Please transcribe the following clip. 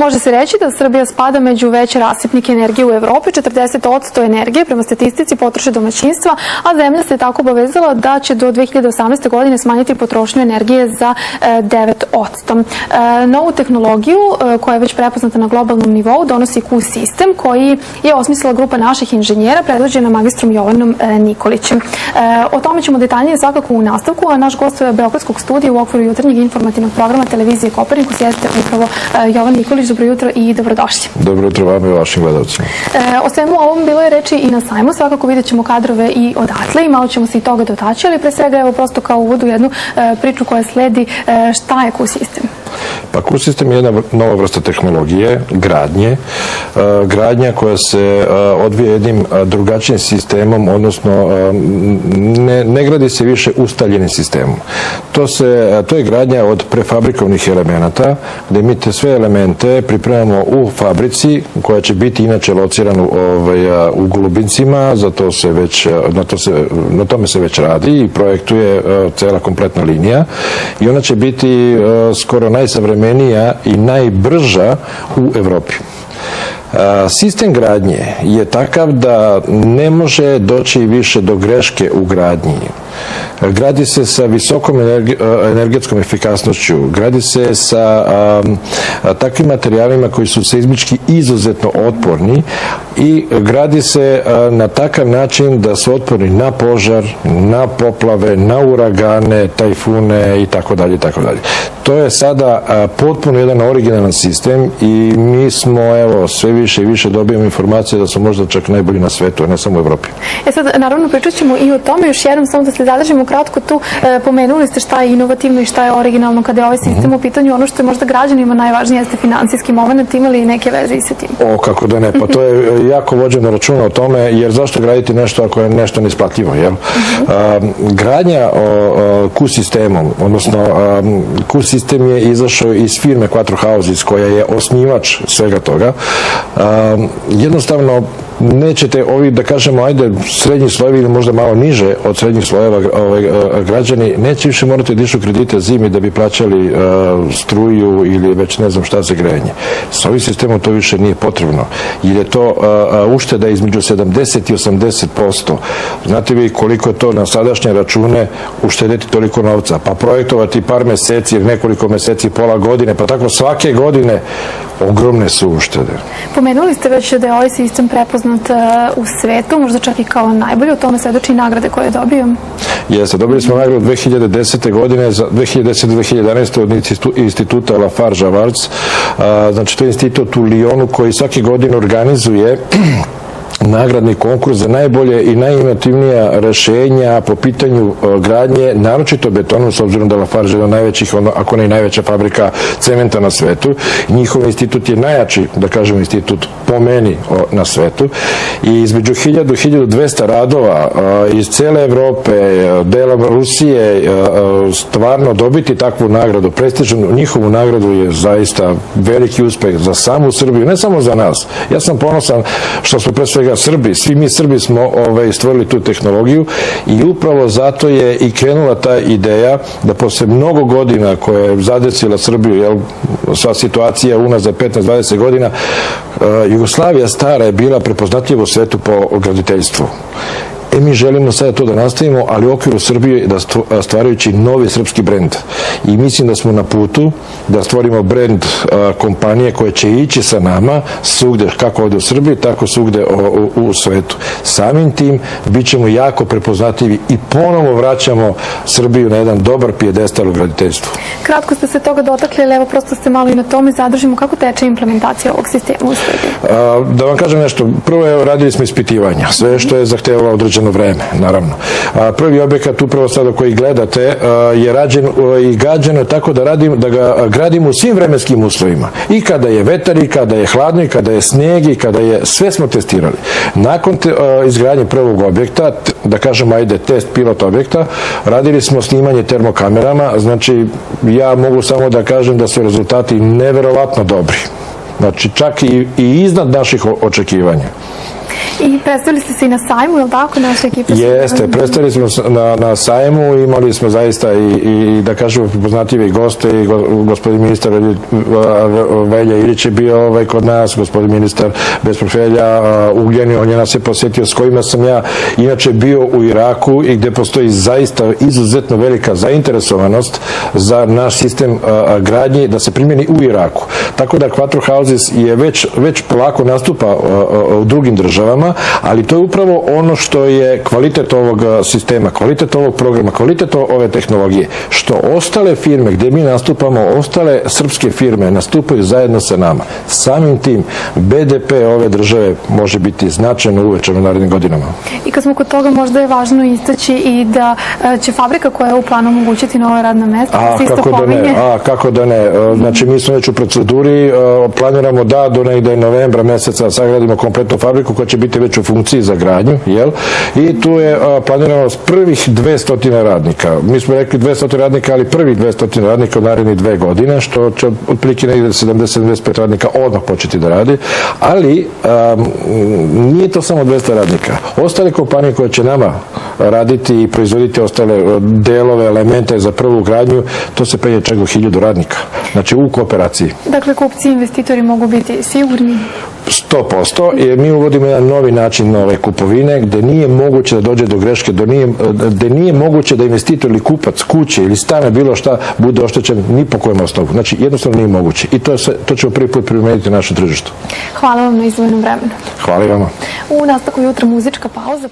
Može se reći da Srbija spada među veće rasipnike energije u Evropi. 40% energije prema statistici potroše domaćinstva, a zemlja se tako obavezala da će do 2018. godine smanjiti potrošnju energije za 9%. Novu tehnologiju koja je već prepoznata na globalnom nivou donosi Q-sistem koji je osmislila grupa naših inženjera predvođena magistrom Jovanom Nikolićem. O tome ćemo detaljnije svakako u nastavku, a naš gost Beogradskog studija u okviru jutarnjeg informativnog programa televizije Kopernikus jeste upravo Jovan Nikolić. Dobro jutro i dobrodošli. Dobro jutro vama i vašim gledalcima. O svemu ovom bilo je reči i na sajmu, svakako vidjet ćemo kadrove i odatle i malo ćemo se i toga dotaći, ali pre svega evo prosto kao uvod u jednu priču koja sledi, šta je Q-sistem? Pa Q-sistem je jedna nova vrsta tehnologije, gradnja koja se odvija jednim drugačijim sistemom, odnosno ne gradi se više ustaljenim sistemom. To je gradnja od prefabrikovnih elemenata, gde mi te sve elemente pripremamo u fabrici, koja će biti inače locirana u Golubincima, na tome se već radi i projektuje cela kompletna linija i ona će biti skoro najsavremenija i najbrža u Evropi. Sistem gradnje je takav da ne može doći više do greške u gradnji. Gradi se sa visokom energetskom efikasnošću, gradi se sa takvim materijalima koji su seizmički izuzetno otporni i gradi se na takav način da su otporni na požar, na poplave, na uragane, tajfune i tako dalje. To je sada potpuno jedan originalan sistem i mi smo, evo, sve više i više dobijemo informacije da su možda čak najbolji na svetu, a ne samo u Evropi. Sad, naravno, pričat ćemo i o tome, još jednom samo da se zadržimo kratko tu. Pomenuli ste šta je inovativno i šta je originalno kada je ovaj sistem u pitanju. Ono što je možda građanima najvažnije jeste finansijski moment. Imali i neke veze i sa tim? Kako da ne, pa to je jako vođeno računa o tome, jer zašto graditi nešto ako je nešto neisplativo, jel? Gradnja Q-sistemom, odnosno Q-sistem je izašao iz firme Quattro Houses, koja je osnivač svega toga. Jednostavno, nećete ovi, da kažemo, ajde, srednji slojevi ili možda malo niže od srednjih slojeva građani, neće više morati da išu kredite zimi da bi plaćali struju ili već ne znam šta za grejanje. S ovim sistemom to više nije potrebno, jer je to ušteda između 70 i 80%. Znate vi koliko je to na sadašnje račune uštedeti toliko novca? Pa projektovati par meseci ili nekoliko meseci, pola godine, pa tako svake godine ogromne su uštede. Pomenuli ste već da je ovaj sistem prepoznat u svetu, možda čak i kao najbolji, o tome svedoči nagrade koje je dobio. Jeste, dobili smo nagradu 2010. godine, 2010-2011. od instituta Lafarge Awards. Znači, to je institut u Lyonu koji svake godine organizuje nagradni konkurs za najbolje i najinovativnija rešenja po pitanju gradnje, naročito betonu, s obzirom da Lafarge je jedna od najvećih, ako ne i najveća fabrika cementa na svetu. Njihov institut je najjači, da kažemo, institut po meni na svetu. I između 1000 i 1200 radova iz cele Evrope, delom Rusije, stvarno dobiti takvu nagradu, prestižnu njihovu nagradu je zaista veliki uspeh za samu Srbiju, ne samo za nas. Ja sam ponosan što smo pre svega Srbi, svi mi Srbi smo stvorili tu tehnologiju i upravo zato je i krenula ta ideja da posle mnogo godina koja je zadesila Srbiju, sva situacija unazad 15-20 godina, Jugoslavija stara je bila prepoznatljiva u svetu po graditeljstvu. Mi želimo sada to da nastavimo, ali u okviru Srbije da stvarajući novi srpski brend. I mislim da smo na putu da stvorimo brend kompanije koje će ići sa nama svugde, kako ovde u Srbiji, tako svugde u svetu. Samim tim bit ćemo jako prepoznatljivi i ponovo vraćamo Srbiju na jedan dobar pijedestal u graditeljstvu. Kratko ste se toga dotakli, ali evo prosto ste malo i na tome zadržimo. Kako teče implementacija ovog sistema u Srbiji? Da vam kažem nešto. Prvo, radili smo ispitivanja. Sve što je zahtevalo određeno vreme, naravno. Prvi objekat, upravo sada koji gledate, je rađen i gađeno tako da ga gradimo u svim vremenskim uslovima. I kada je vetar, i kada je hladno, i kada je sneg, i kada je... Sve smo testirali. Nakon izgradnje prvog objekta, da kažemo, ajde, test pilot objekta, radili smo snimanje termokamerama. Znači, ja mogu samo da kažem da su rezultati neverovatno dobri. Znači, čak i iznad naših očekivanja. I predstavili ste se i na sajmu, je li tako, naša ekipa? Jeste, predstavili smo na sajmu, imali smo zaista i da kažemo poznatljive goste, i gospodin ministar Velja Ilić je bio kod nas, gospodin ministar bez portfelja Ugljanin, on je nas je posjetio, s kojima sam ja inače bio u Iraku i gde postoji zaista izuzetno velika zainteresovanost za naš sistem gradnje da se primjeni u Iraku. Tako da Quattro Houses je već polako nastupa u drugim državama, ali to je upravo ono što je kvalitet ovog sistema, kvalitet ovog programa, kvalitet ove tehnologije, što ostale firme gde mi nastupamo, ostale srpske firme nastupaju zajedno sa nama. Samim tim BDP ove države može biti značajno uvećan u narednim godinama. I kad smo kod toga, možda je važno istaći i da će fabrika koja je u planu omogućiti nova radna mesta, se isto pominje. Kako da ne. Znači, mi smo već u proceduri, planiramo da do negde novembra meseca sagradimo kompletnu fabriku koja će biti već u funkciji za gradnju, jel? I tu je planirano prvih 200 radnika. Mi smo rekli 200 radnika, ali prvih 200 radnika u narednih 2 godine, što će otprilike negde 70-75 radnika odmah početi da radi, ali nije to samo 200 radnika. Ostale kompanije koje će nama raditi i proizvoditi ostale delove, elemente za prvu gradnju, to se penje čak do 1000 radnika. Znači u kooperaciji. Dakle, kupci i investitori mogu biti sigurni? 100%, jer mi uvodimo jedan novi način nove kupovine, gde nije moguće da dođe do greške, gde nije moguće da investitor ili kupac kuće ili stana bilo šta bude oštećen ni po kojem osnovu. Znači, jednostavno nije moguće. I to ćemo prvi put primeniti na našem tržištu. Hvala vam na izdvojenom vremenu. Hvala i vama. U nastavku jutra muzička pauza.